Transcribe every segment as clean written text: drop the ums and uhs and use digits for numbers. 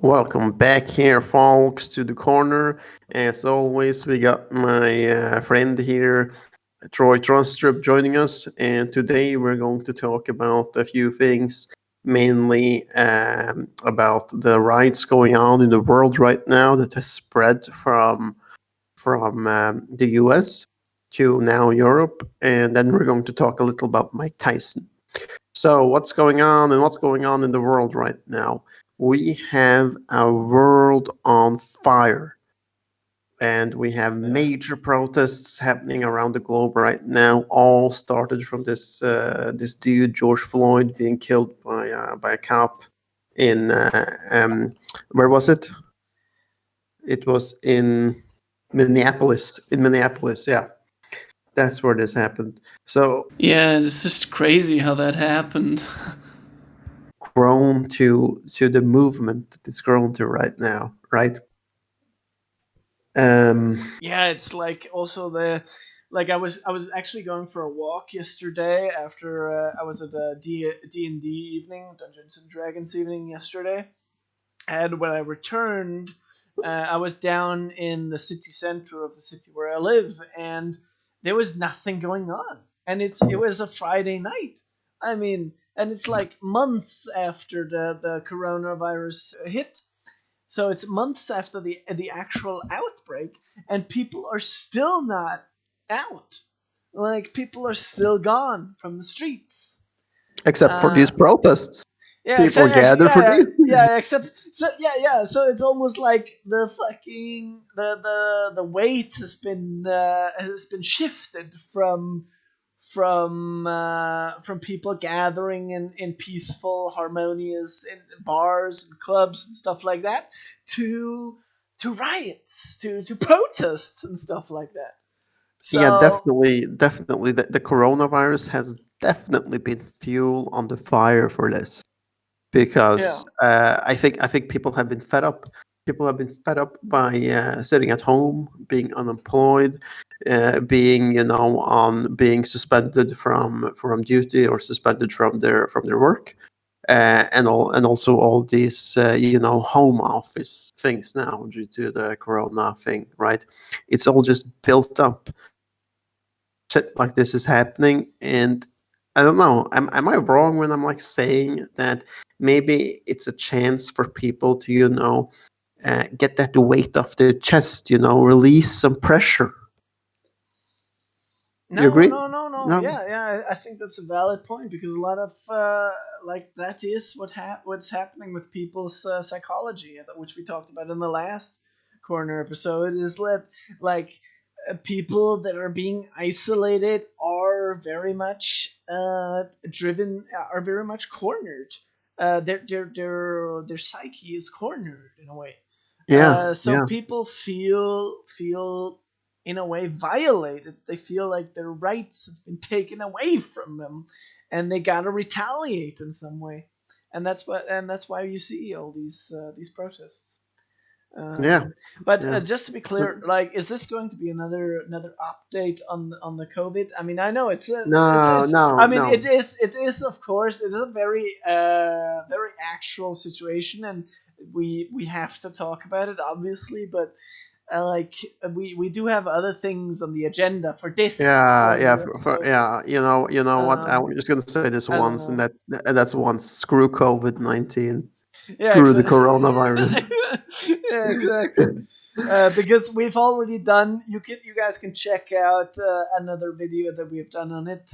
Welcome back here, folks, to the corner. As always, we got my friend here, Troy Trostrup, joining us. And today we're going to talk about a few things, mainly about the riots going on in the world right now that has spread from the US to now Europe. And then we're going to talk a little about Mike Tyson. So, what's going on and what's going on in the world right now? We have a world on fire, and we have major protests happening around the globe right now. All started from this dude George Floyd being killed by a cop in where was it? It was in Minneapolis. In Minneapolis, yeah, that's where this happened. So Yeah, it's just crazy how that happened. grown to the movement that it's grown to right now, right? Um, Yeah, it's like also I was actually going for a walk yesterday after I was at the D&D evening, Dungeons and Dragons evening yesterday, and when I returned, I was down in the city center of the city where I live, and there was nothing going on, and it was a Friday night. I mean, and it's like months after the coronavirus hit, so it's months after the actual outbreak, and people are still not out. Like people are still gone from the streets. except for these Uh, protests, yeah, people gather for these. except yeah. So it's almost like the fucking the weight has been shifted from people gathering in peaceful, harmonious in bars and clubs and stuff like that to riots, to protests and stuff like that. Yeah, So definitely. The coronavirus has definitely been fuel on the fire for this yeah, because I think people have been fed up. People have been fed up by sitting at home, being unemployed, being on being suspended from duty or suspended from their work, and also all these home office things now due to the corona thing, right? It's all just built up. Shit like this is happening, and I don't know. Am I wrong when I'm like saying that maybe it's a chance for people to get that weight off their chest, release some pressure. You agree? no. No. Yeah. I think that's a valid point because a lot of like that is what's happening with people's psychology, which we talked about in the last corner episode. Is like people that are being isolated are very much driven, are very much cornered. Their psyche is cornered in a way. Yeah. So Yeah. people feel in a way violated. They feel like their rights have been taken away from them, and they gotta retaliate in some way. And that's why you see all these protests. Yeah. But Yeah. just to be clear, like, is this going to be another update on the COVID? I mean, I know No. it's. No. I mean, No. it is of course it is a very actual situation, and we have to talk about it obviously, but like we do have other things on the agenda for this Yeah. Yeah. corner episode. Yeah. You know what? Um, I'm just gonna say this I don't once, and know. that's once. Screw COVID-19. Yeah, Screw the exactly. coronavirus. Yeah, exactly. Because we've already done. You guys can check out another video that we've done on it.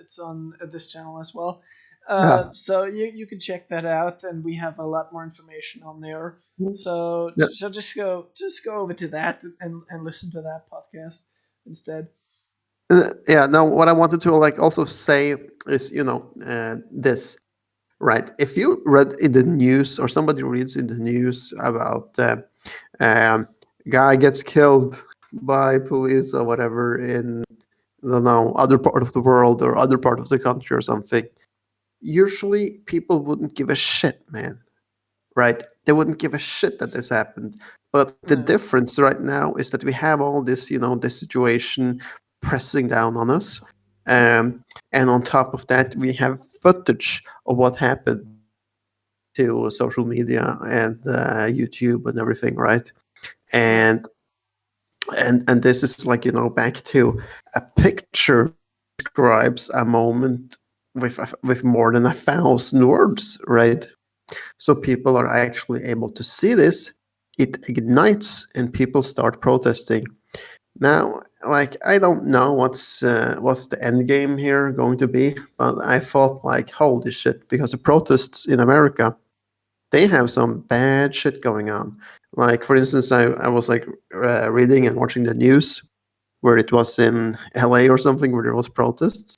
It's on this channel as well. Yeah. So you can check that out, and we have a lot more information on there. So Yeah. just go over to that and listen to that podcast instead. Yeah. Now, what I wanted to like also say is, this, right? If you read in the news or somebody reads in the news about um, guy gets killed by police or whatever in, I don't know, other part of the world or other part of the country or something, usually people wouldn't give a shit, man. Right? They wouldn't give a shit that this happened. But the Yeah. difference right now is that we have all this, this situation pressing down on us. Um, and on top of that, we have footage of what happened. to social media and YouTube and everything, right? Yeah. And this is like, back to a picture describes a moment with more than 1,000 words, right? So people are actually able to see this. It ignites, and people start protesting. Now, like, I don't know what's the end game here going to be, but I thought, like, holy shit, because the protests in America, they have some bad shit going on. Like, for instance, I was like reading and watching the news where it was in LA or something where there was protests.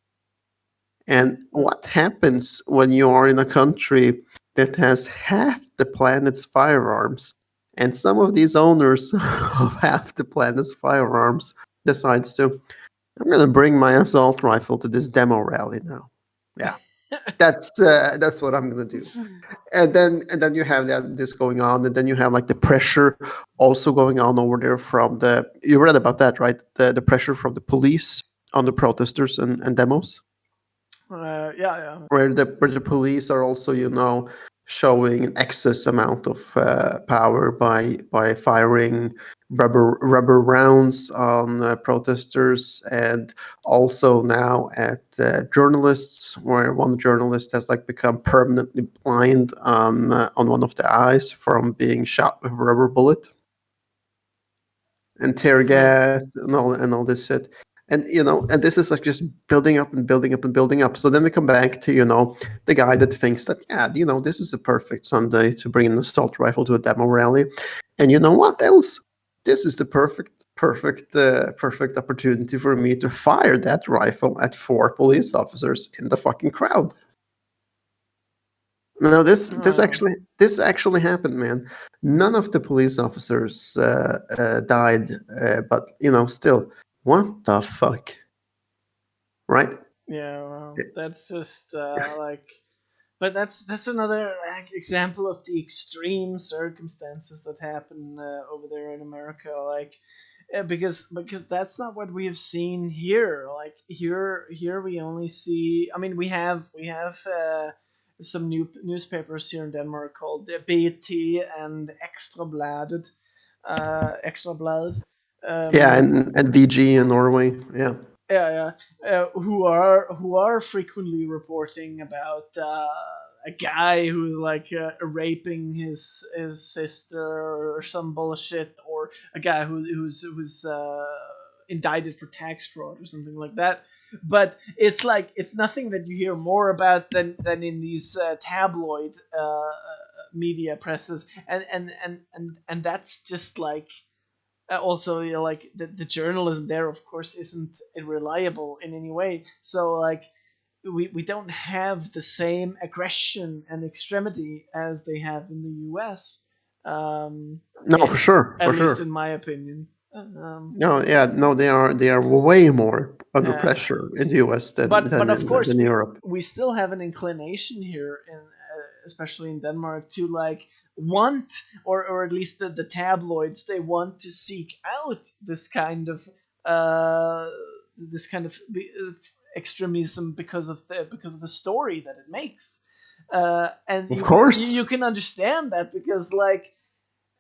And Mm. what happens when you are in a country that has half the planet's firearms, and some of these owners of half the planet's firearms decides to, I'm going to bring my assault rifle to this demo rally now. Yeah, that's what I'm going to do. And then you have this going on, and then you have like the pressure also going on over there from the, you read about that, right? The pressure from the police on the protesters and demos, Yeah, yeah. where the police are also, showing an excess amount of power by firing rubber rounds on protesters, and also now at journalists, where one journalist has like become permanently blind on one of the eyes from being shot with a rubber bullet, and tear Yeah. gas and all this shit. And this is like just building up and building up and building up. So then we come back to the guy that thinks that, yeah, this is a perfect Sunday to bring an assault rifle to a demo rally, and you know what else? This is the perfect opportunity for me to fire that rifle at 4 police officers in the fucking crowd. No, Uh, this actually happened, man. None of the police officers died, but still, what the fuck, right? yeah, well, that's just like, but that's another like, example of the extreme circumstances that happen over there in America. Like, because that's not what we have seen here. Like here we only see. I mean, we have some new newspapers here in Denmark called the BT and Ekstrablad. Yeah, Um, and VG in Norway, yeah. yeah, yeah, who are frequently reporting about a guy who's like raping his sister or some bullshit, or a guy who's indicted for tax fraud or something like that. But it's like it's nothing that you hear more about than in these tabloid media presses, and that's just like also like the journalism there of course isn't reliable in any way, so like we don't have the same aggression and extremity as they have in the US, um, No, for sure, at for least in sure. my opinion. No, yeah, no, they are way more under Uh, pressure in the US than but than of in course than we Europe. we still have an inclination here in especially in Denmark to like want, or at least the tabloids, they want to seek out uh this kind of extremism because of the story that it makes, and Of you course. you can understand that because like,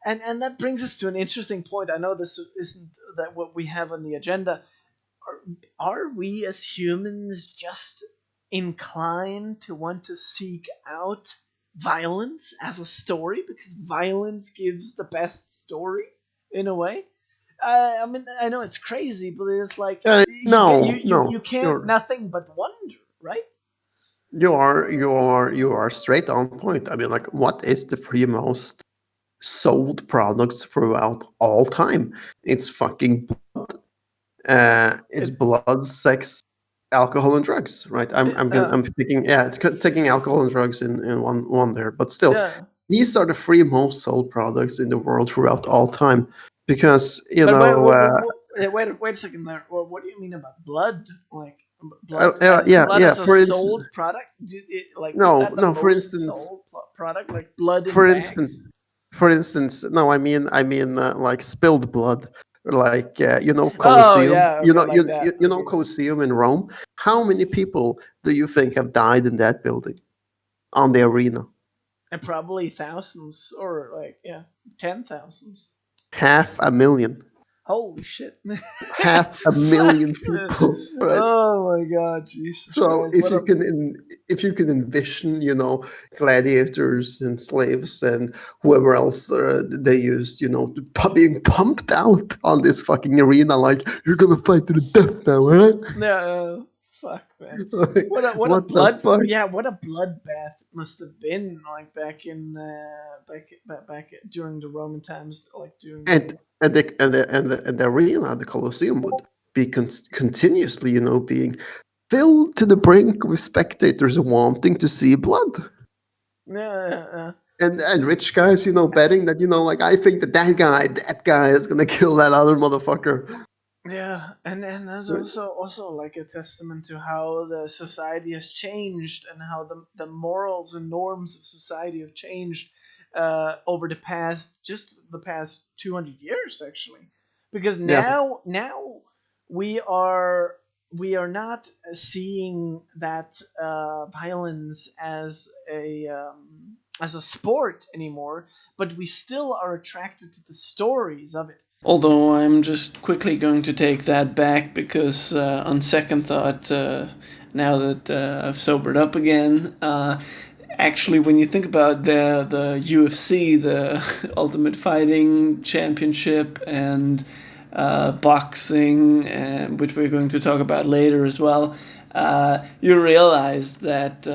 and that brings us to an interesting point. I know this isn't that what we have on the agenda. Are we as humans just inclined to want to seek out violence as a story because violence gives the best story in a way? I mean, I know it's crazy, but it's like No, you no, can't nothing but wonder, right? you are straight on point. I mean, like, what is the three most sold products throughout all time? It's fucking blood. It's It, blood, sex, alcohol, and drugs, right? I'm thinking, yeah, taking alcohol and drugs in one there, but still, yeah. these are the three most sold products in the world throughout all time, because But wait a second there. Well, what do you mean about blood? Like yeah, blood yeah. as a For instance, sold product? Like is no, that the no. For most instance, sold product? Like blood in for instance, bags? no. I mean, like spilled blood, like Oh Colosseum. yeah, okay, like that. Okay. Colosseum in Rome. How many people do you think have died in that building, on the arena? and probably thousands or like yeah, 10,000s. 500,000. Holy shit! Half a Fuck! million people, right? Oh my god, Jesus So Christ! What a if you can envision, gladiators and slaves and whoever else they used, being pumped out on this fucking arena, like you're gonna fight to the death now, right? no, fuck, man. Like, What a what the blood fuck? yeah, what a bloodbath must have been like back during the Roman times, like during the And the arena, the Colosseum would be continuously, being filled to the brink with spectators wanting to see blood. yeah. And rich guys, betting that, like I think that guy is gonna kill that other motherfucker. Yeah, and there's Right? also like a testament to how the society has changed and how the morals and norms of society have changed over the past 200 years actually, because Yeah, now we are we are not seeing that violence as a sport anymore, but we still are attracted to the stories of it. Although I'm just quickly going to take that back because, on second thought, now that I've sobered up again, actually, when you think about the UFC, the Ultimate Fighting Championship, and boxing, and which we're going to talk about later as well, you realize that.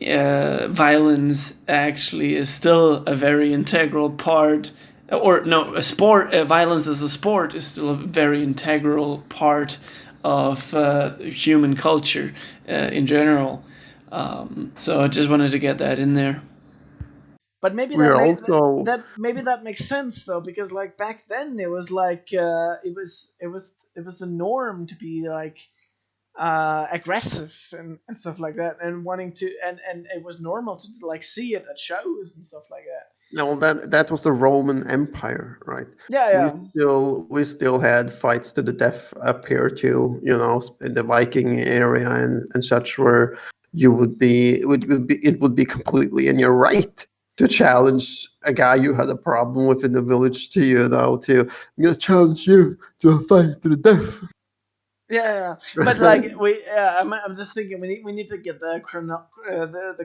Violence actually is still a very integral part, or no, a sport. Violence as a sport is still a very integral part of human culture in general. So I just wanted to get that in there. But maybe we are also that makes sense though, because like back then it was like it was the norm to be like aggressive and stuff like that, and wanting to and it was normal to like see it at shows and stuff like that. no, that was the Roman Empire, right? Yeah, We yeah, still had fights to the death up here too, in the Viking area and such, where you it would be completely in your right to challenge a guy you had a problem with in the village to I'm gonna challenge you to a fight to the death. yeah. But like I'm just thinking we need to get the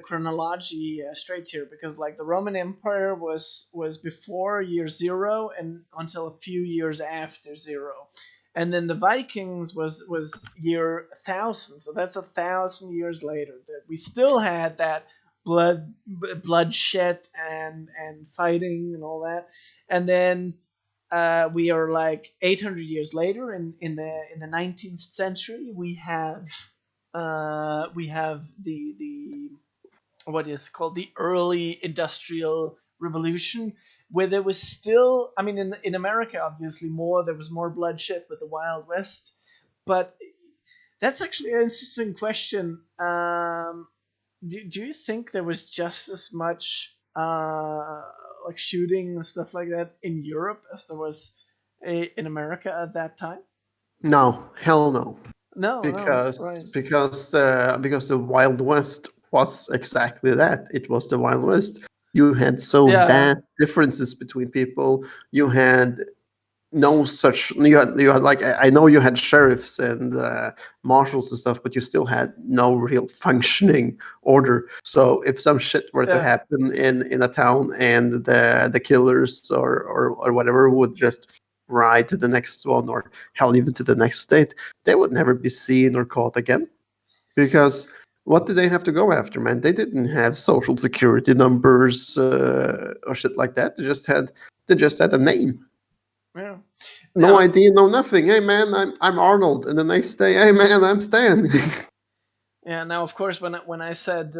chronology straight here, because like the Roman Empire was before year zero and until a few years after zero, and then the Vikings was year 1,000, so that's 1,000 years later that we still had that bloodshed and fighting and all that, and then we are like 800 years later in the 19th century we have the what is called the early industrial revolution, where there was still, I mean, in America obviously there was more bloodshed with the Wild West, but that's actually an interesting question. Do you think there was just as much like shooting and stuff like that in Europe as there was in America at that time? No, hell no. No, no, because right. because the Wild West was exactly that. It was the Wild West. You had so Yeah, vast differences between people. You had no such. You had like I know you had sheriffs and marshals and stuff, but you still had no real functioning order. So if some shit were to yeah, happen in a town, and the killers or whatever would just ride to the next one, or hell, even to the next state, they would never be seen or caught again. Because what did they have to go after, man? They didn't have social security numbers or shit like that. They just had a name. yeah. No Now, ID, no nothing. Hey man, I'm Arnold, and the next day, hey man, I'm Stan. yeah. Now, of course, when I said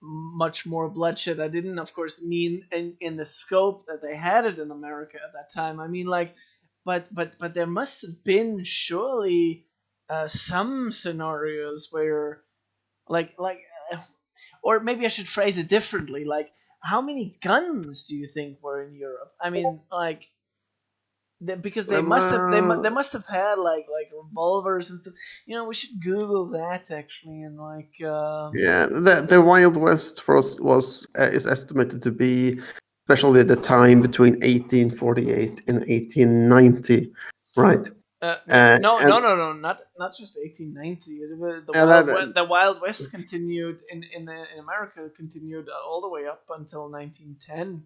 much more bloodshed, I didn't, of course, mean in the scope that they had it in America at that time. I mean, like, but there must have been surely some scenarios where like or maybe I should phrase it differently. Like, how many guns do you think were in Europe? I mean, like, because they Uh, must have had like revolvers and stuff. We should Google that actually, and like yeah, the Wild West for us was is estimated to be, especially the time between 1848 and 1890, right? no, And no, no, no, not just 1890. that, The Wild West continued in America, continued all the way up until 1910.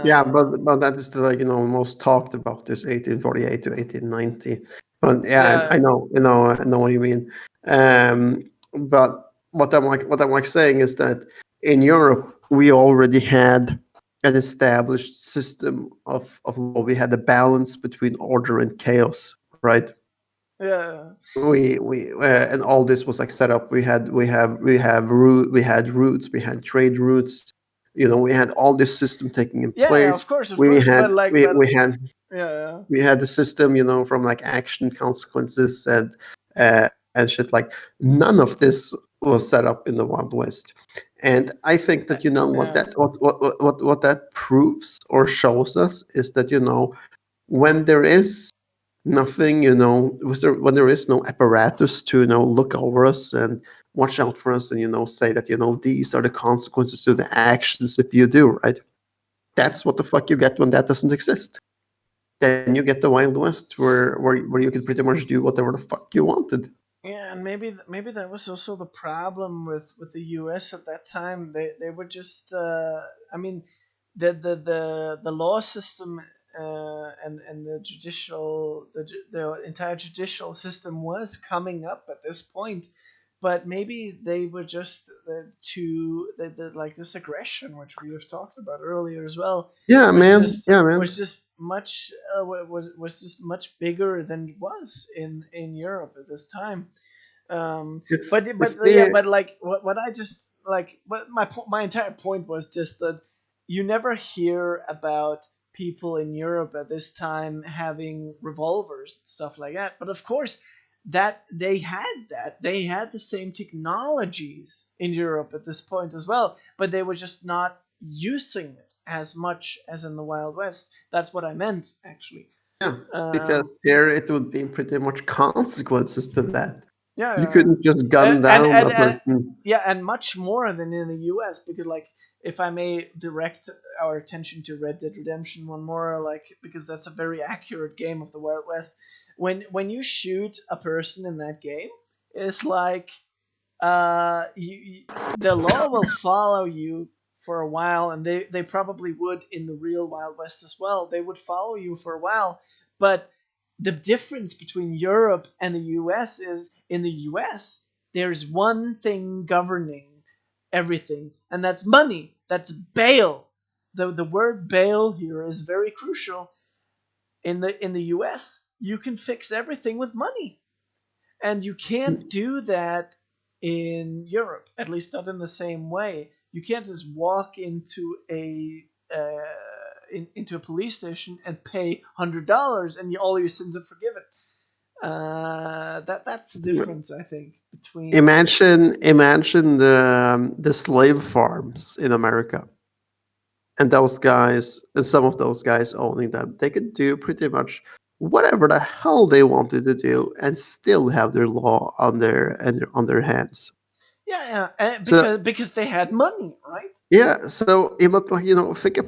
yeah, Uh, but that is the, like, most talked about is 1848 to 1890. But yeah, I yeah, know, I know what you mean. But what I'm like saying is that in Europe we already had an established system of law. We had a balance between order and chaos, right? yeah, We and all this was like set up. We had routes, we had trade routes. We had all this system taking in yeah, yeah. place. Of We course. had But like, we, but we had yeah, yeah. we had the system, from like action consequences and shit. Like, none of this was set up in the Wild West. And I think Uh, that, what yeah. that what that proves or shows us is that, when there is nothing, when there is no apparatus to, look over us and watch out for us, and, say that, these are the consequences to the actions if you do, right? That's what the fuck you get when that doesn't exist. Then you get the Wild West, where you could pretty much do whatever the fuck you wanted. Yeah, and maybe that was also the problem with the U.S. at that time. They were just I mean, the law system and the entire judicial system was coming up at this point, but maybe they were just like this aggression, which we have talked about earlier as well, Yeah, man. Yeah, man. was just much was just much bigger than it was in Europe at this time. But If yeah, they but like what I just like, what my entire point was just that you never hear about people in Europe at this time having revolvers and stuff like that. But of course, they had the same technologies in Europe at this point as well, but they were just not using it as much as in the Wild West. That's what I meant actually. Yeah, because Um, here it would be pretty much consequences to that. yeah, You yeah. couldn't just gun and and down and, a and person. yeah, and much more than in the US, because like, if I may direct our attention to Red Dead Redemption one more, like, because that's a very accurate game of the Wild West. When you shoot a person in that game, it's like the law will follow you for a while, and they probably would in the real Wild West as well. They would follow you for a while, but the difference between Europe and the US is, in the US, there's one thing governing everything, and that's money. That's bail. The word bail here is very crucial. In the US, you can fix everything with money. And you can't do that in Europe, at least not in the same way. You can't just walk into into a police station and pay $100 and all your sins are forgiven. That's the difference, I think, between. Imagine the slave farms in America, and those guys, and some of those guys owning them. They could do pretty much whatever the hell they wanted to do and still have their law on their hands. Yeah, yeah, So because they had money, right? yeah, so but like, think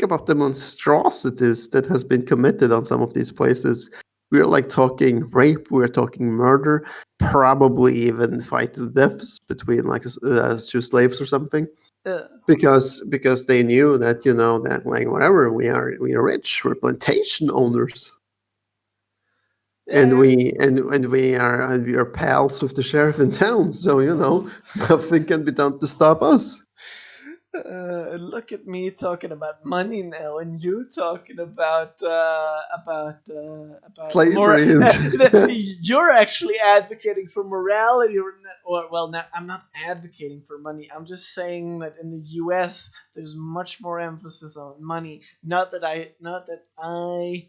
about the monstrosities that has been committed on some of these places. We're like talking rape, we're talking murder, probably even fight to the deaths between like two slaves or something. Uh, Because they knew that, that, like, whatever, we are rich, we're plantation owners, and yeah, we are pals with the sheriff in town, so, nothing can be done to stop us. look at me talking about money now, and you talking about more. Slavery and You're actually advocating for morality, or well, now, I'm not advocating for money. I'm just saying that in the U.S. there's much more emphasis on money. Not that I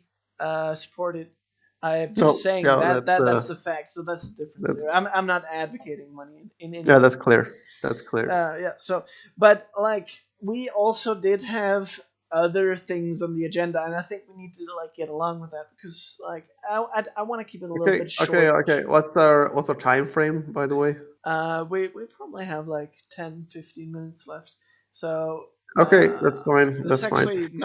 support it. I'm just no, saying yeah, that's the fact. So that's the difference that's there. I'm not advocating money in any yeah, way. that's clear. That's clear. Yeah. So, but like, we also did have. other things on the agenda, and I think we need to like get along with that because like I want to keep it a little Okay, bit okay, short. okay. What's our time frame, by the way? We probably have like 10-15 minutes left, so Okay, that's fine. this is That's fine. actually We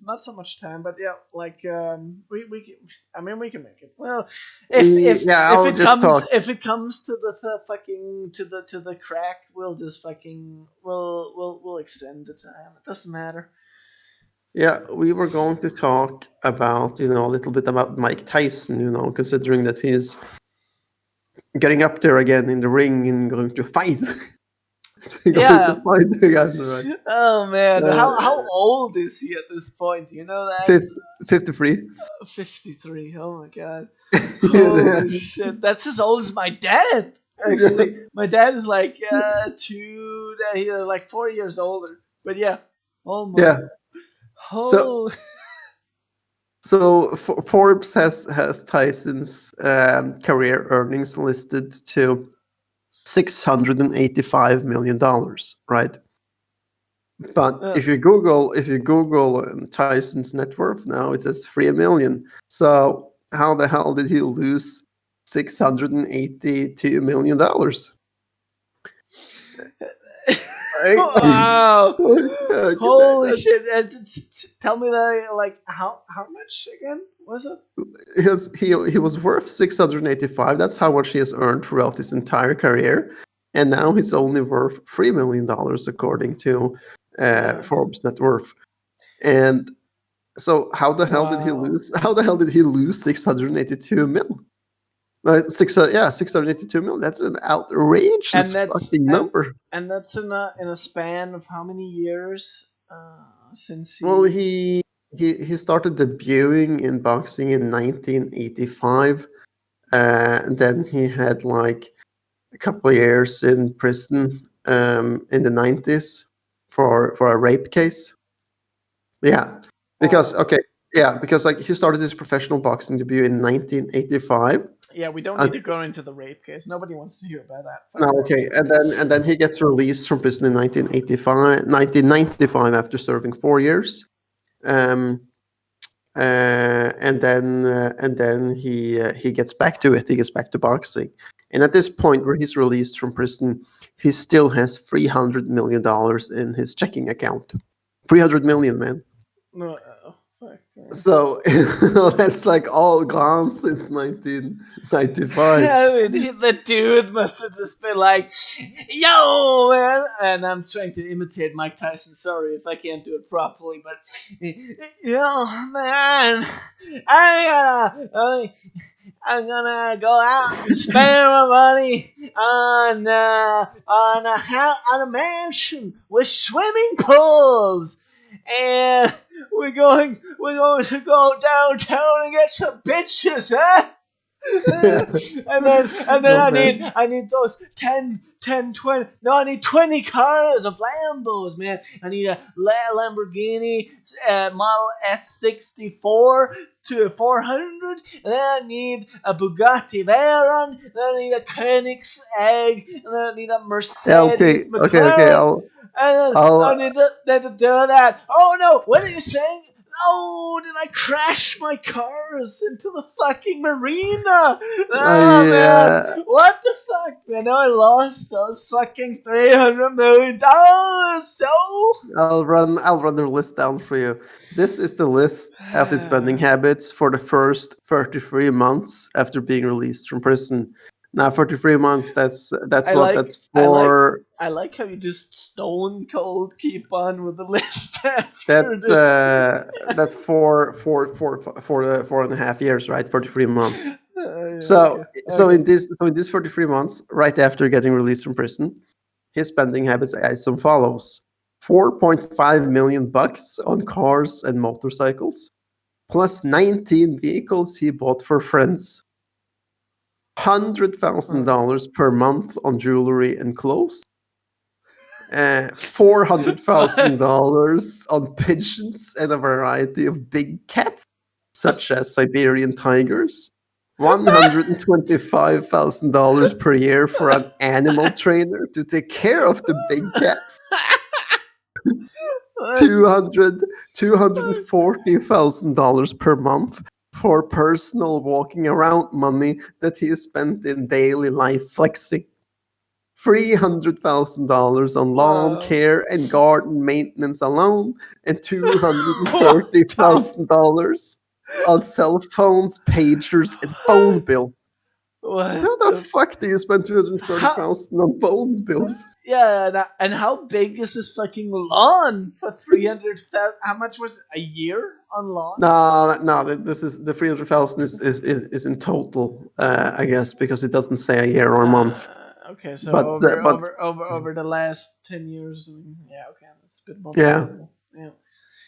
not so much time, but yeah, like we can, I mean we can make it. Well, yeah, if I'll it just comes talk. to the fucking to the crack, we'll just fucking we'll extend the time. It doesn't matter. Yeah, we were going to talk about, a little bit about Mike Tyson, considering that he's getting up there again in the ring and going to fight. Going to Yeah. fight again, right? Oh man, how Uh, old is he at this point? You know that fif- 53. 53. Oh my god. Yeah. Holy shit. That's as old as my dad. Actually, my dad is like he's like 4 years older. But yeah, Yeah. almost. So Oh, Forbes has Tyson's career earnings listed to $685 million, right? But uh, if you Google Tyson's net worth now, it says 3 million. So how the hell did he lose $682 million? Right? wow. Holy That- shit. Tell me that like how much again was it? he was worth 685. That's how much he has earned throughout his entire career, and now he's only worth $3 million according to Uh, Forbes net worth. And so how the hell did he wow. lose? How the hell did he lose 682 mil? No, 682 mil. That's an outrageous And that's fucking number. and that's in a span of how many years since Well, he he started debuting in boxing in 1985. And then he had like a couple of years in prison in the 90s for a rape case. Yeah, because oh okay, yeah, because like he started his professional boxing debut in 1985. yeah, we don't And need to go into the rape case. Nobody wants to hear about that. no, Fuck that. okay, and then he gets released from prison in 1995 after serving 4 years. Um, and then he gets back to it. He gets back to boxing, and at this point where he's released from prison, he still has $300 million in his checking account. 300 million, man. No, fuck. So that's like all gone since 1995. I mean, the dude must have just been like, "Yo, man!" And I'm trying to imitate Mike Tyson. Sorry if I can't do it properly, but yo, man, I'm gonna go out and spend my money on a mansion with swimming pools. And we're going to go downtown and get some bitches, huh? And then No, man. I need those 20. No, I need 20 cars of Lambos, man. I need a Lamborghini Model S64 to 400, and then I need a Bugatti Veyron, then I need a Koenigsegg, and then I need a Yeah, okay, Mercedes okay, okay. McLaren, and then I I'll need to do that. Oh no, what are you saying? No, did I crash my cars into the fucking marina? Ah, I man. What the fuck, man? Now I lost those fucking $300 million. So. I'll run the list down for you. This is the list of his spending habits for the first 33 months after being released from prison. Now, 33 months. That's I what. like, That's I like, for. I like how you just stone cold keep on with the list after That's this. that's for 4.5 years, right? 43 months. Yeah, So okay, so okay. in this 43 months, right after getting released from prison, his spending habits are as follows: 4.5 million bucks on cars and motorcycles, plus 19 vehicles he bought for friends. $100,000 per month on jewelry and clothes. Four hundred thousand What? dollars on pigeons and a variety of big cats, such as Siberian tigers. $125,000 per year for an animal trainer to take care of the big cats. $240,000 per month for personal walking around money that he spent in daily life flexing. $300,000 on lawn Wow. care and garden maintenance alone, and What the? $230,000 on cell phones, pagers, and phone bills. What How the the? fuck do you spend How? 230,000 on phone bills? Yeah, and how big is this fucking lawn for 300,000? How much was it, a year on lawn? No, no, this is the 300,000 is in total, I guess, because it doesn't say a year or a month. Okay, so But over the last 10 years, yeah, okay, that's a bit more yeah, believable. Yeah,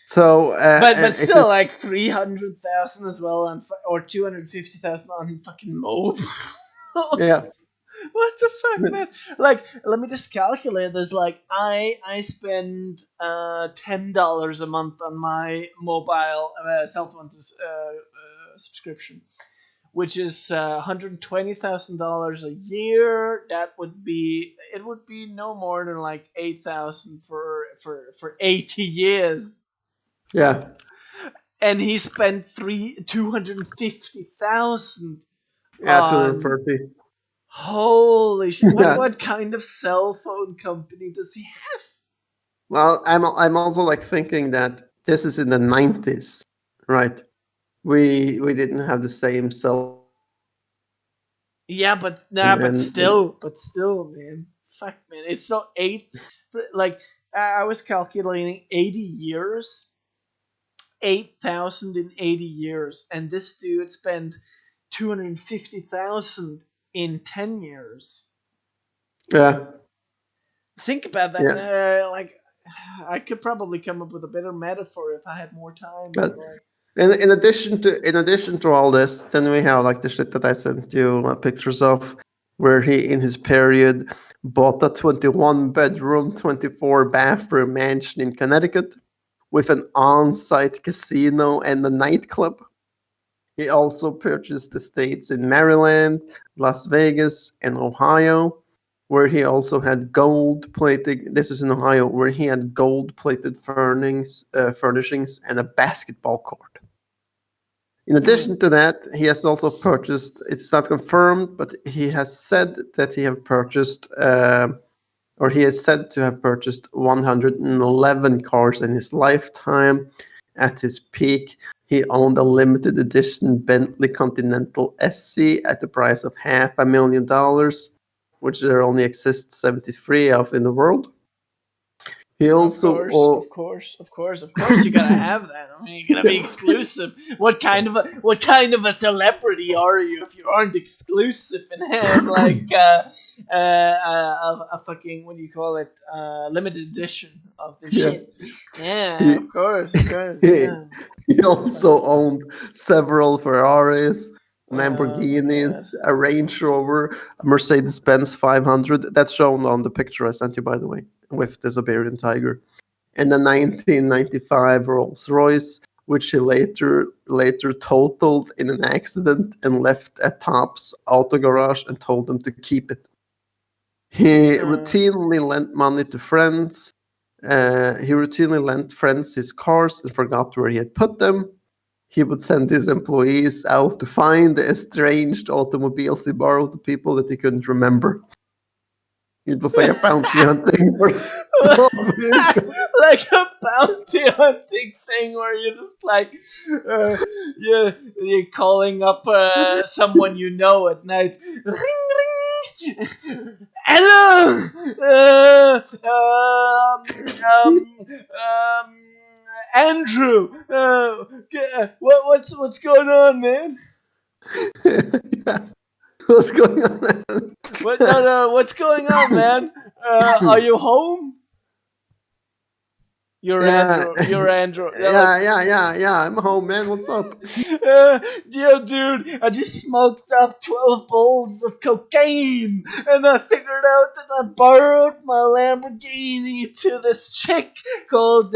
so but and it still, is like 300,000 as well on or 250,000 on fucking mob. yeah. What the fuck, man? Like, let me just calculate this. Like, I spend $10 a month on my mobile cell phone subscription, which is $120,000 a year. That would be it would be no more than like 8,000 for 80 years. Yeah, And he spent 250,000 yeah, on. 230. Holy shit! What Yeah. what kind of cell phone company does he have? Well, I'm also like thinking that this is in the 90s, right? We didn't have the same cell Yeah, but nah, and but still, man. Fuck, man. It's not eight. Like I was calculating 80 years, 8,000 in 80 years, and this dude spent 250,000 in 10 years. yeah, Think about that. yeah. Like, I could probably come up with a better metaphor if I had more time, but But like, in addition to all this, then we have like the shit that I sent you pictures of, where he in his period bought a 21 bedroom, 24 bathroom mansion in Connecticut with an on-site casino and a nightclub. He also purchased estates in Maryland, Las Vegas, and Ohio, where he also had gold plated. This is in Ohio, where he had gold plated furnishings and a basketball court. In hmm. addition to that, he has also purchased. It's not confirmed, but he has said that he have purchased, or he is said to have purchased 111 cars in his lifetime. At his peak, he owned a limited edition Bentley Continental SC at the price of $500,000, which there only exists 73 of in the world. He Of also, course, of course, of course, of course, you gotta have that. I mean, you gotta be exclusive. What kind of a celebrity are you if you aren't exclusive and have like a fucking what do you call it limited edition of this yeah, shit? Yeah, he, of course, he, yeah. he also owned several Ferraris, Oh my god. Lamborghinis, a Range Rover, a Mercedes Benz 500. That's shown on the picture I sent you, by the way, with the Siberian Tiger, and a 1995 Rolls Royce, which he later totaled in an accident and left at Top's auto garage and told them to keep it. He Uh, routinely lent money to friends. He routinely lent friends his cars and forgot where he had put them. He would send his employees out to find the estranged automobiles he borrowed to people that he couldn't remember. It was like a bounty hunting for stolen vehicles. like a bounty hunting thing where you're just like you're calling up someone you know at night. Ring, ring. Hello. Andrew. What's going on, man? Yeah. What's going on? What no no what's going on, man? Are you home? You're Yeah, Andrew. You're Andrew. They're like, yeah. I'm home, man. What's up? yeah, dude, I just smoked up 12 bowls of cocaine, and I figured out that I borrowed my Lamborghini to this chick called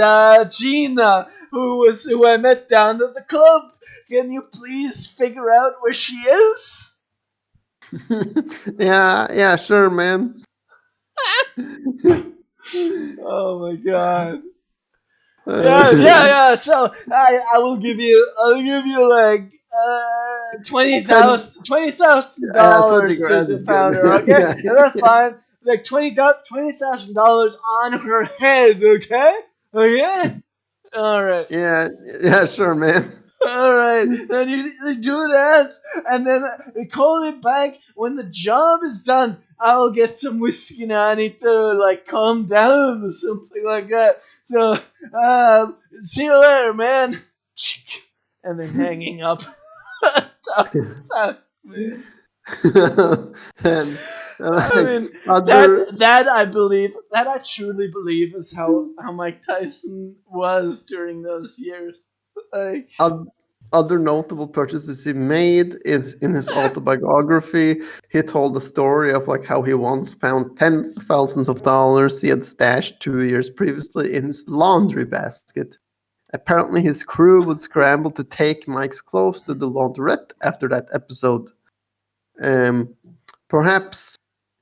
Gina, who I met down at the club. Can you please figure out where she is? Yeah, sure, man. Oh my god. Yeah, yeah, yeah. So I will give you, like Ten, twenty thousand 20 dollars grand to is good. pound her. Okay, Yeah, and that's fine. Like $20,000 on her head. Okay, okay. All right. yeah, yeah, sure, man. All right, then you do that, and then you call it back when the job is done. I'll get some whiskey now. I need to like calm down or something like that. So, see you later, man. And then hanging up. Suck, man. And I like mean other that I truly believe is how Mike Tyson was during those years. Like, oth- other notable purchases he made is in his autobiography. He told the story of like how he once found tens of thousands of dollars he had stashed 2 years previously in his laundry basket. Apparently, his crew would scramble to take Mike's clothes to the laundrette after that episode. Um, Perhaps,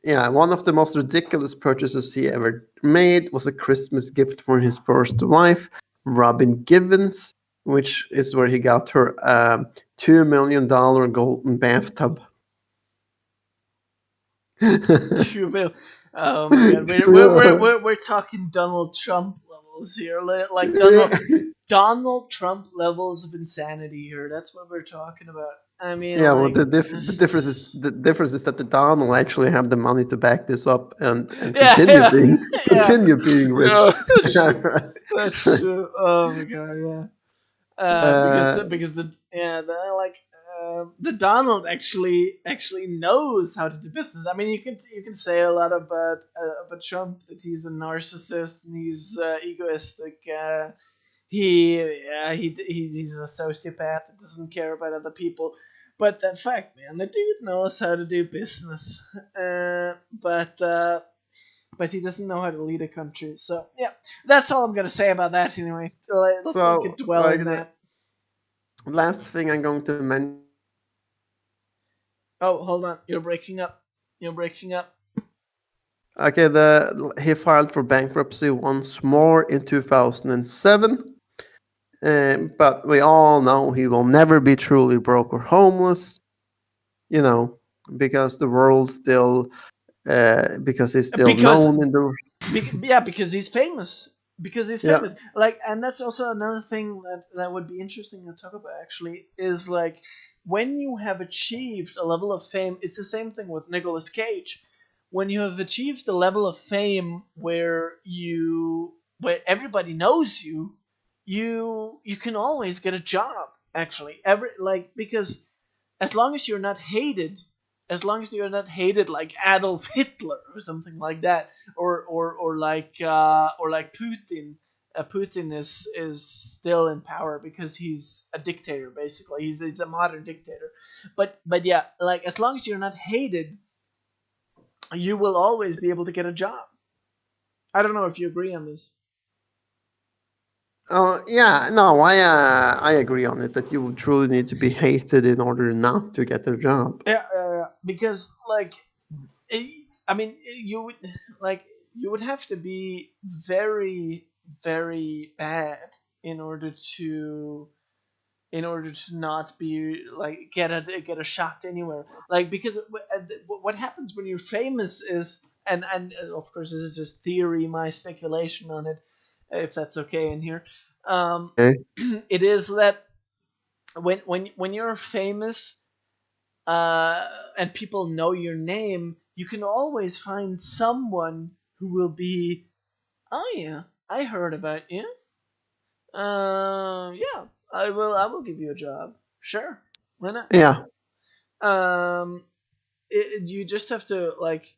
yeah, one of the most ridiculous purchases he ever made was a Christmas gift for his first wife, Robin Givens, which is where he got her $2 million golden bathtub. 2 mil. Oh my god, we're talking Donald Trump levels here, like Donald Trump levels of insanity here. That's what we're talking about. I mean, Yeah, well, like, the difference is that the Donald actually have the money to back this up and yeah, continue yeah, being yeah. continue being rich. No, that's true. Right. That's true. Oh my god, yeah. Uh, Because the Donald actually knows how to do business. I mean, you can say a lot about Trump, that he's a narcissist and he's egoistic. He's a sociopath that doesn't care about other people. But the fact, man, the dude knows how to do business. But he doesn't know how to lead a country. So yeah, that's all I'm gonna say about that. Anyway, let's not get so, dwell like on the that. last thing I'm going to mention. Oh, hold on, you're breaking up. You're breaking up. Okay, he filed for bankruptcy once more in 2007. But we all know he will never be truly broke or homeless. You know, because the world still, because he's still Because known in the. yeah, because he's famous. Because he's Yeah, famous. Like, and that's also another thing that would be interesting to talk about. Actually, is like when you have achieved a level of fame. It's the same thing with Nicolas Cage. When you have achieved a level of fame where everybody knows you, you can always get a job. Actually, because as long as you're not hated, like Adolf Hitler or something like that, or like Putin. Putin is still in power because he's a dictator. Basically, he's a modern dictator. But yeah, like as long as you're not hated, you will always be able to get a job. I don't know if you agree on this. yeah, no, I agree on it that you would truly need to be hated in order not to get a job. Yeah, because like, I mean, you would have to be very, very bad in order to not be like get a shot anywhere. Like, because what happens when you're famous is, and of course this is just theory, my speculation on it, if that's okay in here. Okay. It is that when you're famous, and people know your name, you can always find someone who will be, oh yeah, I heard about you. Yeah, I will give you a job. Sure, why not? Yeah, Um, you just have to like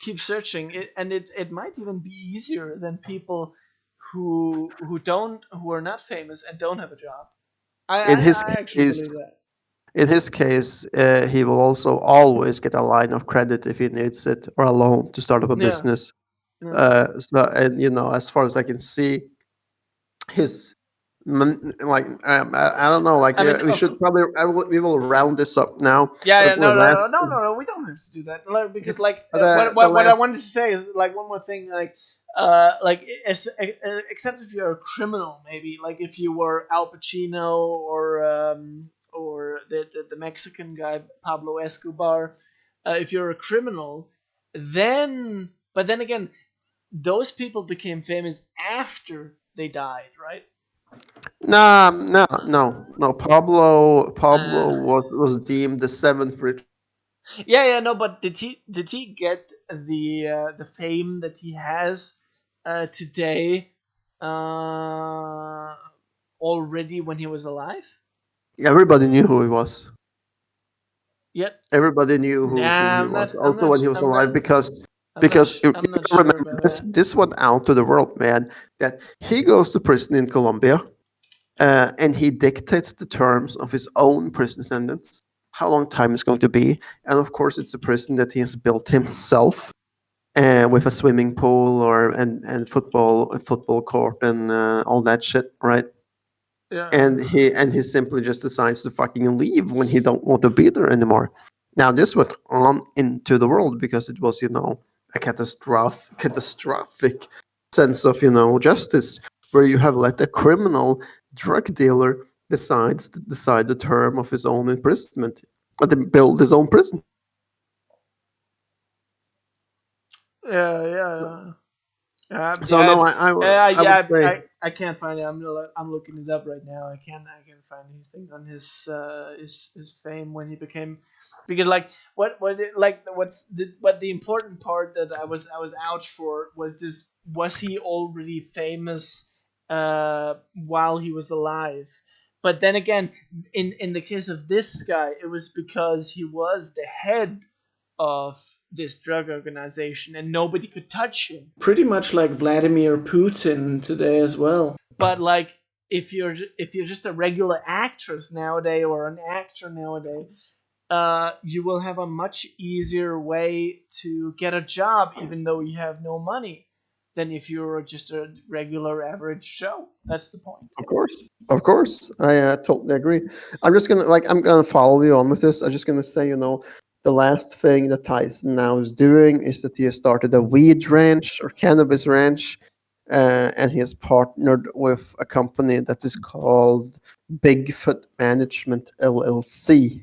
keep searching, and it might even be easier than people who are not famous and don't have a job. I in I, his I actually case, believe that. he will also always get a line of credit if he needs it or a loan to start up a Yeah, business. yeah, And as far as I can see, his like I don't know, like I mean, we should probably we will round this up now. yeah, But yeah, the no, no, last, no, no, no, no. We don't have to do that. Like, because like the what I last, wanted to say is like one more thing. Like, like except if you're a criminal, maybe like if you were Al Pacino or the Mexican guy Pablo Escobar. If you're a criminal, then but then again, those people became famous after they died, right? Nah, no, no, no. Pablo Uh, was deemed the seventh richest. yeah, no, but did he get the fame that he has today uh, already when he was alive? Everybody knew who he was. Yet, Everybody knew who nah, he I'm was. not. I'm Also, not. when he was I'm not. alive, because you I'm not gotta sure remember about this. that. This went out to the world, man. That he goes to prison in Colombia, and he dictates the terms of his own prison sentence, how long time is going to be, and of course, it's a prison that he has built himself, with a swimming pool or and football court and all that shit, right? Yeah. And he simply just decides to fucking leave when he don't want to be there anymore. Now this went on into the world because it was, a catastrophic sense of, justice, where you have let a criminal drug dealer decide the term of his own imprisonment, or to build his own prison. Yeah. So Yeah, no, I would yeah. say I can't find it. I'm looking it up right now. I can't find anything on his fame when he became, because like but the important part that I was out for was this: was he already famous while he was alive? But then again, in the case of this guy, it was because he was the head of this drug organization and nobody could touch him. Pretty much like Vladimir Putin today as well. But like if you're just a regular actress nowadays or an actor nowadays, you will have a much easier way to get a job even though you have no money than if you're just a regular average Joe. That's the point. of course, I totally agree. I'm gonna follow you on with this. I'm just gonna say, the last thing that Tyson now is doing is that he has started a weed ranch or cannabis ranch, and he has partnered with a company that is called Bigfoot Management LLC,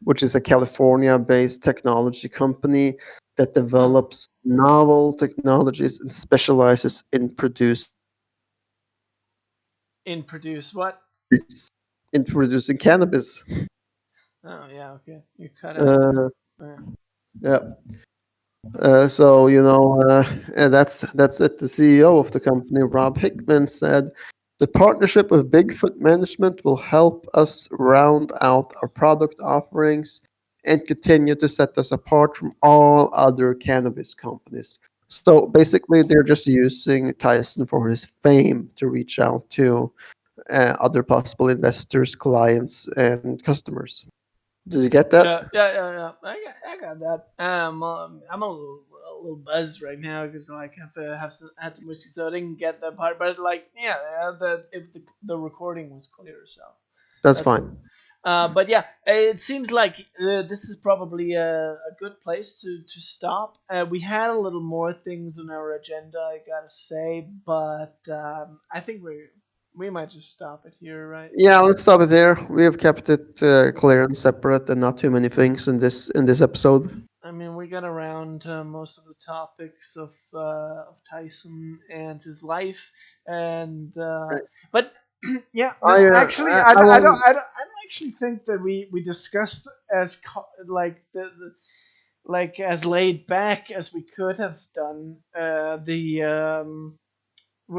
which is a California-based technology company that Hmm. develops novel technologies and specializes in In produce what? producing cannabis. Oh yeah, okay. You cut out there. Uh, Yeah. yeah. So and that's it. The CEO of the company, Rob Hickman, said the partnership with Bigfoot Management will help us round out our product offerings and continue to set us apart from all other cannabis companies. So basically, they're just using Tyson for his fame to reach out to other possible investors, clients, and customers. Did you get that? Yeah. I got that. I'm a little buzzed right now because like had some whiskey, so I didn't get that part. But like, yeah, the recording was clear, so That's that's good. fine. But yeah, it seems like this is probably a good place to stop. We had a little more things on our agenda, I gotta say, but I think we might just stop it here, right? Yeah, let's stop it there. We have kept it clear and separate, and not too many things in this episode. I mean, we got around most of the topics of Tyson and his life, and Right. but yeah, no, I uh, actually, I, I, I don't- I don't want I don't I don't actually think that we discussed as like like as laid back as we could have done the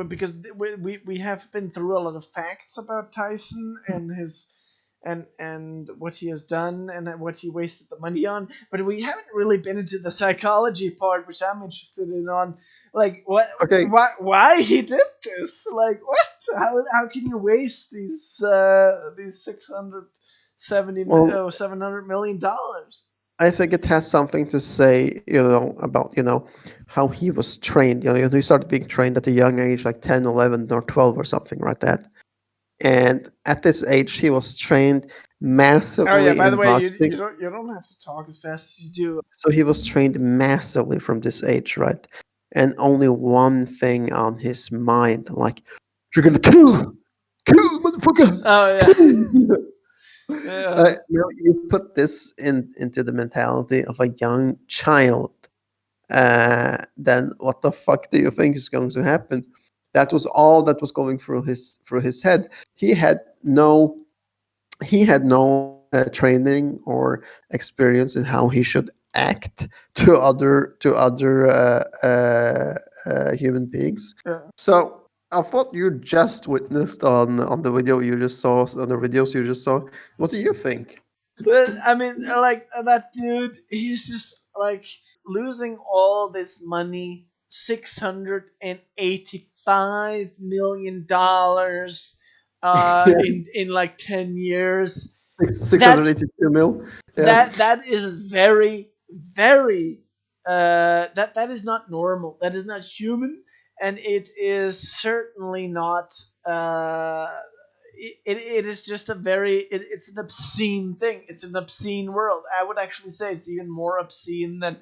because we have been through a lot of facts about Tyson and his and what he has done and what he wasted the money on, but we haven't really been into the psychology part, which I'm interested in. On like okay. why he did this? Like what? How can you waste these 670 Well, $700 million? I think it has something to say, about how he was trained. He started being trained at a young age, like 10, 11, or 12, or something like that. And at this age, he was trained Oh yeah. massively By the in way, you boxing. don't have to talk as fast as you do. So he was trained massively from this age, right? and only one thing on his mind, like, you're gonna kill, motherfucker, Oh yeah, kill. yeah. You put this into the mentality of a young child, then what the fuck do you think is going to happen? That was all that was going through his head. He had no training or experience in how he should act to other human beings. Yeah. So of what you just witnessed on the video you just saw on the videos you just saw, what do you think? But I mean, like that dude, he's just like losing all this money, $685 million, Yeah, in like 10 years. six That hundred eighty-two mil. Yeah, that is very very that is not normal. That is not human, and it is certainly not. It is just a very it's an obscene thing. It's an obscene world. I would actually say it's even more obscene than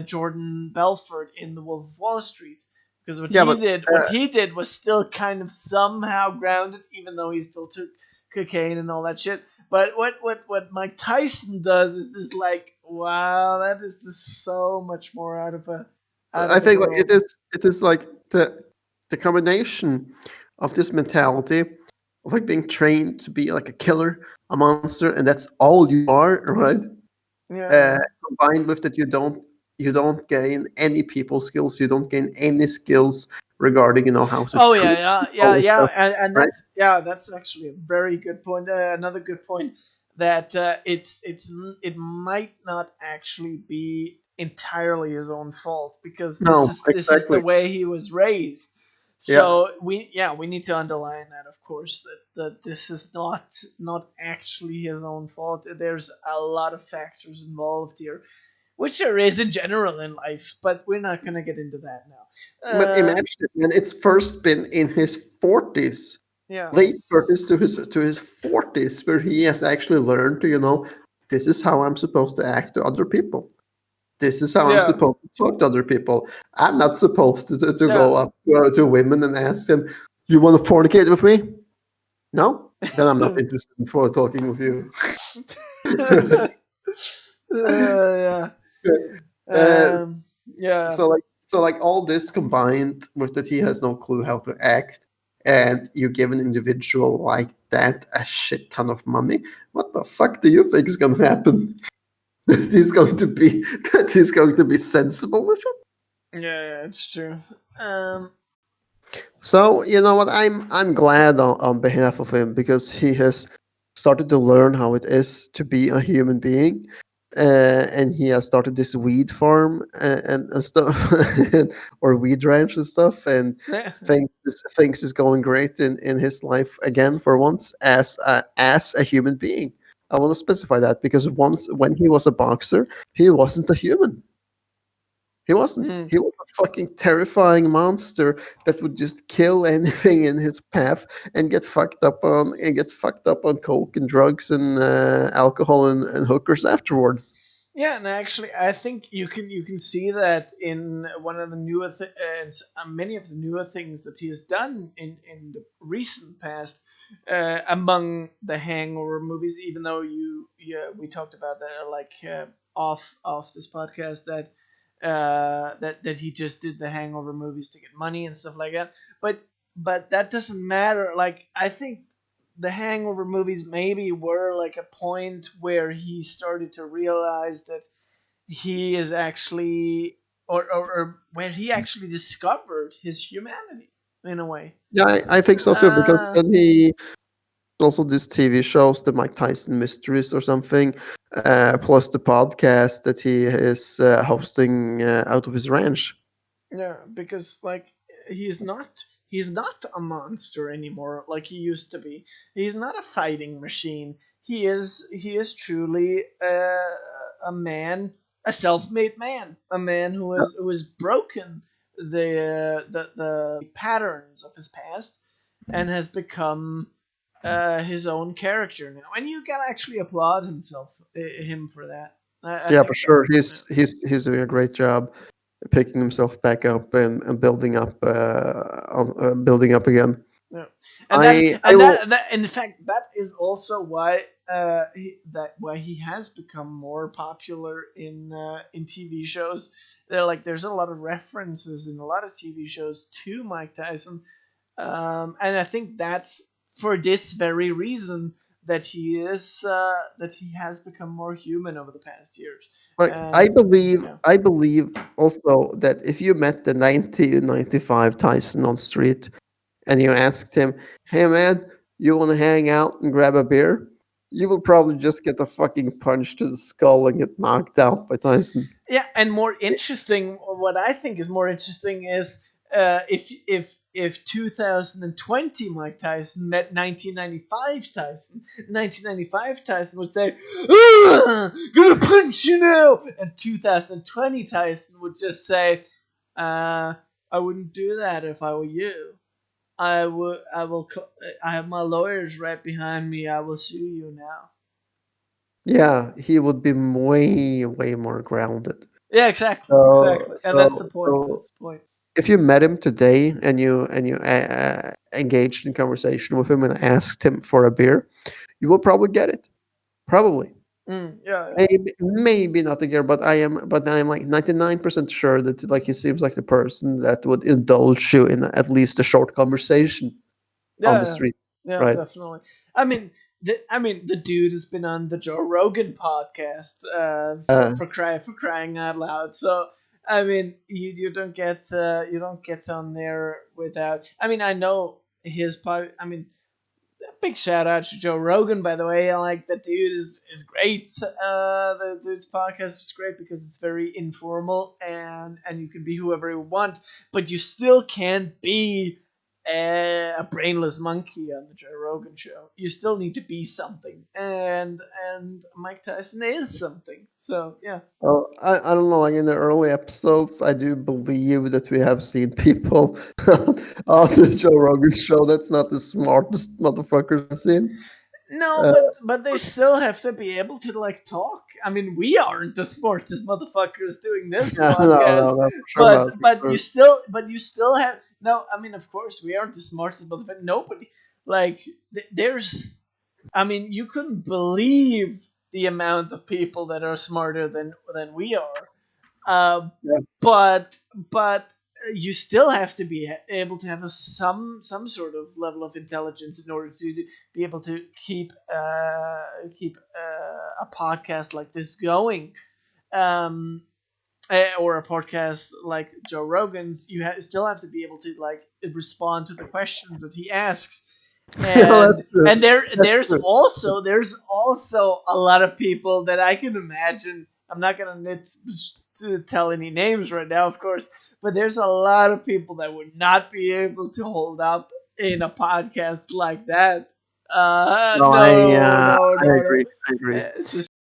Jordan Belfort in The Wolf of Wall Street, because yeah, but what he did was still kind of somehow grounded, even though he still took cocaine and all that shit. But what Mike Tyson does is like, wow, that is just so much more out I of the think like world. it is like the combination of this mentality of like being trained to be like a killer, a monster, and that's all you are, right? Yeah. Combined with that you don't gain any people skills, you don't gain any skills regarding how to Oh yeah, treat yeah, people yeah, and yeah, stuff, and right? that's actually a very good point. Another good point, that it might not actually be entirely his own fault, because No, this is the exactly. way he was raised. Yeah, So we need to underline that, of course, that this is not actually his own fault. There's a lot of factors involved here, which there is in general in life, but we're not gonna get into that now. but imagine, and it's first been in his 40s, Yeah. late 30s to his 40s, where he has actually learned to this is how I'm supposed to act to other people. This is how I'm Yeah. supposed to talk to other people. I'm not supposed to Yeah. go up to women and ask them, "You want to fornicate with me?" No, then I'm not interested in for talking with you. Yeah. uh, Um, yeah. so like all this combined with that he has no clue how to act, and you give an individual like that a shit ton of money. What the fuck do you think is gonna happen? That he's going to be that he's going to be sensible with it? Yeah, yeah, it's true. Um, So you know what? I'm glad on behalf of him because he has started to learn how it is to be a human being, and he has started this weed farm and stuff, or weed ranch and stuff, and yeah. thinks is going great in his life again for once as a human being. I want to specify that because once when he was a boxer, he wasn't a human. He wasn't. Hmm. He was a fucking terrifying monster that would just kill anything in his path and get fucked up on coke and drugs and alcohol and hookers afterwards. Yeah, and actually, I think you can see that in one of the many of the newer things that he has done in the recent past, among the Hangover movies. Even though we talked about that, like, off this podcast, that he just did the Hangover movies to get money and stuff like that. But that doesn't matter. Like, I think the Hangover movies maybe were like a point where he started to realize that he is actually, or where he actually discovered his humanity in a way. Yeah, I think so too because Uh, then he also these TV shows, the Mike Tyson Mysteries or something, plus the podcast that he is hosting out of his ranch. Yeah, because like he's not a monster anymore like he used to be. He's not a fighting machine. He is truly a man, a self-made man, a man who has broken the patterns of his past and has become his own character now. And you can actually applaud him for that. I Yeah, for think that. sure. Yeah. He's doing a great job. picking himself back up and building up again. Yeah. I will. That in fact that is also why why he has become more popular in TV shows. There's a lot of references in a lot of TV shows to Mike Tyson, and I think that's for this very reason that he has become more human over the past years. Like And yeah, I believe also that if you met the 1995 Tyson on street and you asked him, "Hey man, you want to hang out and grab a beer?" You will probably just get a fucking punch to the skull and get knocked out by Tyson. yeah, and more interesting. What I think is more interesting is if 2020 Mike Tyson met 1995 Tyson, 1995 Tyson would say, "Gonna punch you now," and 2020 Tyson would just say, "I wouldn't do that if I were you. I would. I will. I have my lawyers right behind me. I will sue you now." Yeah, he would be way more grounded. Yeah, exactly, So exactly, and that's the so point. so That's the point. if you met him today and you engaged in conversation with him and asked him for a beer, you will probably get it. Probably. Yeah, yeah. Maybe not a girl, but I'm like 99% sure that like he seems like the person that would indulge you in at least a short conversation on Yeah, the yeah, street, yeah, right? definitely. I mean, the dude has been on the Joe Rogan podcast Uh, for crying out loud. So I mean, you don't get on there without. I mean, I know his pod. I mean, big shout out to Joe Rogan, by the way. Like the dude is great. The dude's podcast is great because it's very informal and you can be whoever you want, but you still can't be a brainless monkey on the Joe Rogan show. You still need to be something, and Mike Tyson is something. So yeah. well, I don't know. Like in the early episodes, I do believe that we have seen people on the Joe Rogan show that's not the smartest motherfuckers I've seen. No, Uh, but they still have to be able to like talk. I mean, we aren't the smartest motherfuckers doing this no, podcast, no, for sure not. For sure. but you still have no. I mean, of course, we aren't the smartest motherfuckers. Nobody like there's. I mean, you couldn't believe the amount of people that are smarter than we are. Uh, Yeah. but you still have to be able to have some sort of level of intelligence in order to be able to keep a podcast like this going, um, or a podcast like Joe Rogan's. You still have to be able to like respond to the questions that he asks, No, that's true. and That's true. there's also a lot of people that I can imagine. I'm not gonna to tell any names right now, of course, but there's a lot of people that would not be able to hold up in a podcast like that. No, No, no, I no, no. agree. I agree. Just